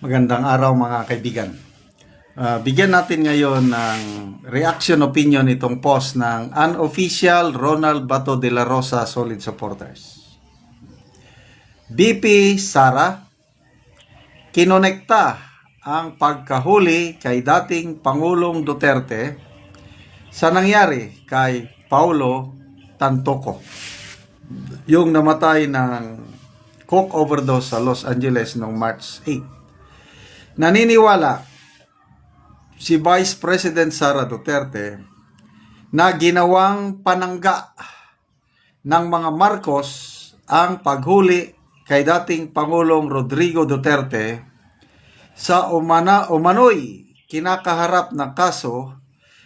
Magandang araw mga kaibigan. Bigyan natin ngayon ng reaction opinion itong post ng unofficial Ronald Bato de la Rosa Solid Supporters. BP Sara, kinonekta ang pagkahuli kay dating Pangulong Duterte sa nangyari kay Paulo Tantoco, yung namatay ng coke overdose sa Los Angeles noong March 8. Naniniwala si Vice President Sara Duterte na ginawang panangga ng mga Marcos ang paghuli kay dating Pangulong Rodrigo Duterte sa umano'y kinakaharap na kaso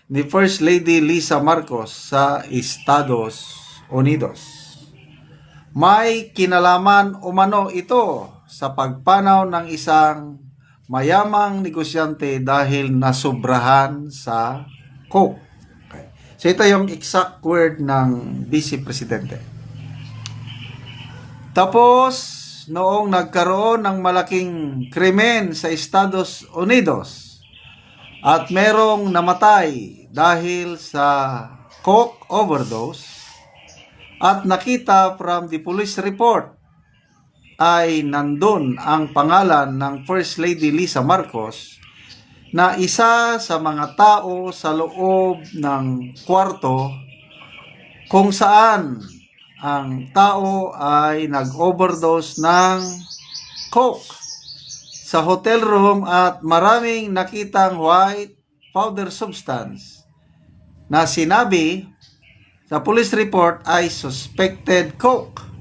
ni First Lady Lisa Marcos sa Estados Unidos. May kinalaman umano ito sa pagpanaw ng isang mayamang negosyante dahil nasubrahan sa coke. Okay. So ito yung exact word ng Vice Presidente. Tapos, noong nagkaroon ng malaking krimen sa Estados Unidos at merong namatay dahil sa coke overdose at nakita from the police report ay nandun ang pangalan ng First Lady Lisa Marcos na isa sa mga tao sa loob ng kwarto kung saan ang tao ay nag-overdose ng coke sa hotel room at maraming nakitang white powder substance na sinabi sa police report ay suspected coke,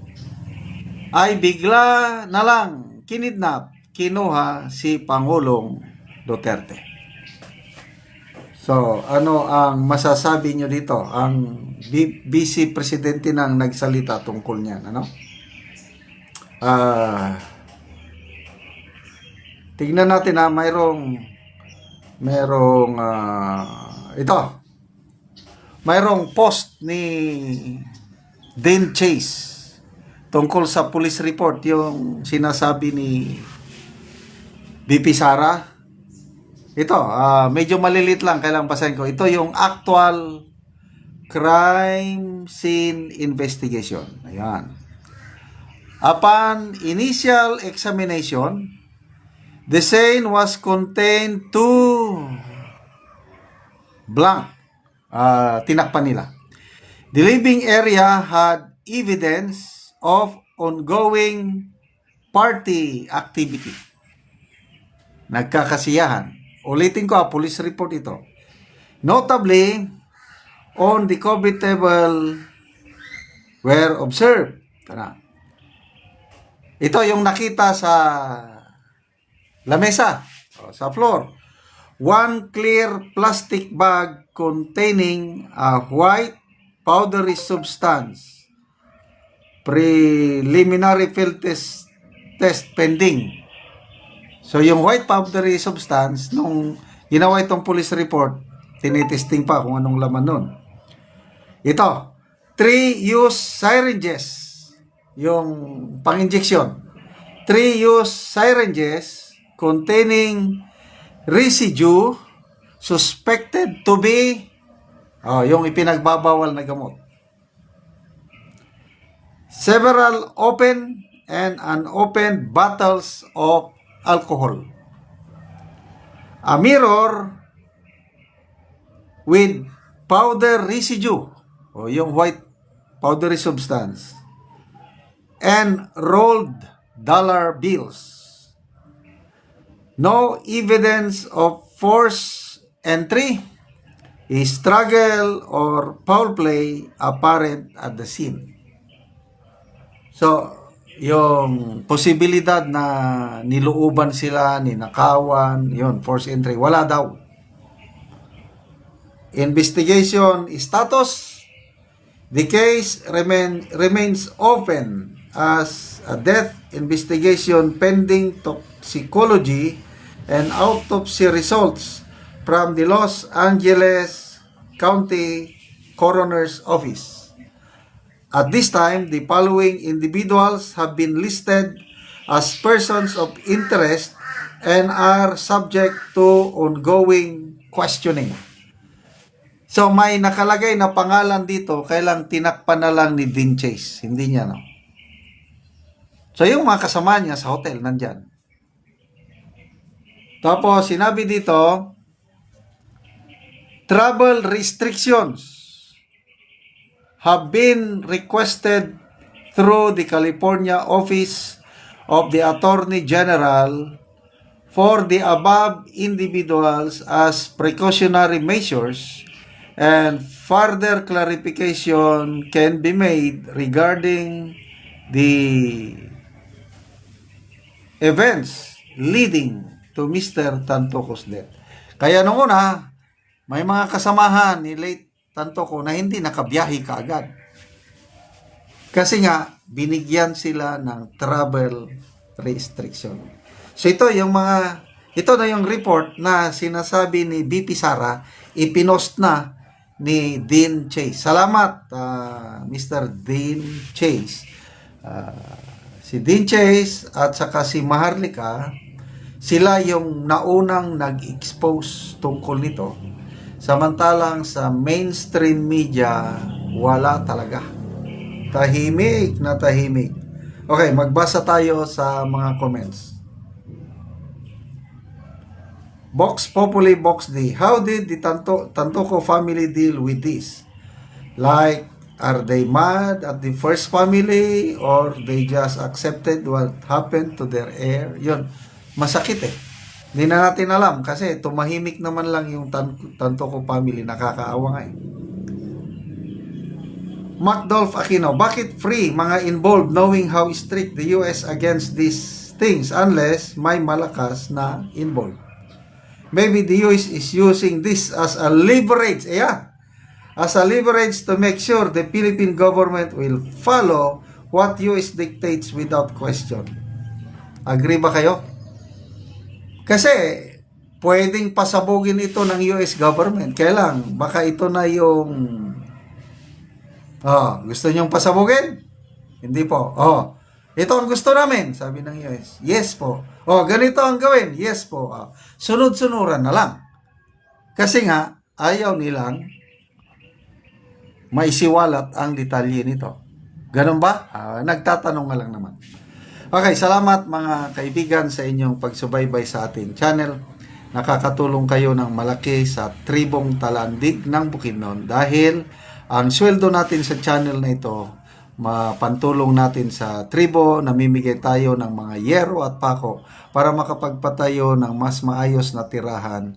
ay bigla na lang kinuha si Pangulong Duterte. So, ano ang masasabi nyo dito? Ang Vice Presidente nang nagsalita tungkol niyan, ano? Tignan natin na mayroong post ni Dean Chase tungkol sa police report, yung sinasabi ni BP Sara. Ito, medyo malilit lang, kailangan basahin ko. Ito yung actual crime scene investigation. Ayan. Upon initial examination, the scene was contained to blank. Tinakpan nila. The living area had evidence of ongoing party activity. Nagkakasiyahan. Ulitin ko, police report ito. Notably, on the coffee table were observed. Ito yung nakita sa lamesa, sa floor. One clear plastic bag containing a white powdery substance. Preliminary field test pending. So, yung white powdery substance, nung ginawa itong police report, tinitesting pa kung anong laman nun. Ito, 3 used syringes, yung pang-injection. 3 used syringes containing residue suspected to be yung ipinagbabawal na gamot. Several open and unopened bottles of alcohol. A mirror with powder residue, yung white powdery substance, and rolled dollar bills. No evidence of forced entry, struggle, or foul play apparent at the scene. So, yung posibilidad na nilooban sila, ninakawan, yun, forced entry, wala daw. Investigation status, the case remains open as a death investigation pending toxicology and autopsy results from the Los Angeles County Coroner's Office. At this time, the following individuals have been listed as persons of interest and are subject to ongoing questioning. So may nakalagay na pangalan dito, kailang tinakpan na lang ni Dean Chase. Hindi niya, no? So yung mga kasama niya sa hotel, nandyan. Tapos sinabi dito, travel restrictions have been requested through the California Office of the Attorney General for the above individuals as precautionary measures, and further clarification can be made regarding the events leading to Mr. Tantoco's death. Kaya nung una, may mga kasamahan ni late Tantoco na hindi nakabiyahe kaagad. Kasi nga, binigyan sila ng travel restriction. So ito na yung report na sinasabi ni BP Sara, ipinost na ni Dean Chase. Salamat, Mr. Dean Chase. Si Dean Chase at saka si Maharlika, sila yung naunang nag-expose tungkol nito. Samantalang sa mainstream media, wala talaga. Tahimik na tahimik. Okay, magbasa tayo sa mga comments. Vox Populi Vox D. How did the Tantoco family deal with this? Like, are they mad at the first family or they just accepted what happened to their heir? Yun, masakit eh. Hindi na natin alam kasi tumahimik naman lang yung Tantoco family. Nakakaawa nga eh. Macdolph Aquino, bakit free mga involved knowing how strict the US against these things unless may malakas na involved? Maybe the US is using this as a leverage, as a leverage to make sure the Philippine government will follow what US dictates without question. Agree ba kayo? Kasi pwedeng pasabugin ito ng US government. Kailang baka ito na yung gusto niyong pasabugin? Hindi po. Ito ang gusto namin, sabi ng US. Yes po. Ganito ang gawin. Yes po. Sunod-sunuran na lang. Kasi nga, ayaw nilang maisiwalat ang detalye nito. Ganun ba? Nagtatanong nga lang naman. Okay, salamat mga kaibigan sa inyong pagsubaybay sa ating channel. Nakakatulong kayo ng malaki sa tribong Talandig ng Bukidnon dahil ang sweldo natin sa channel na ito, mapantulong natin sa tribo, namimigay tayo ng mga yero at pako para makapagpatayo ng mas maayos na tirahan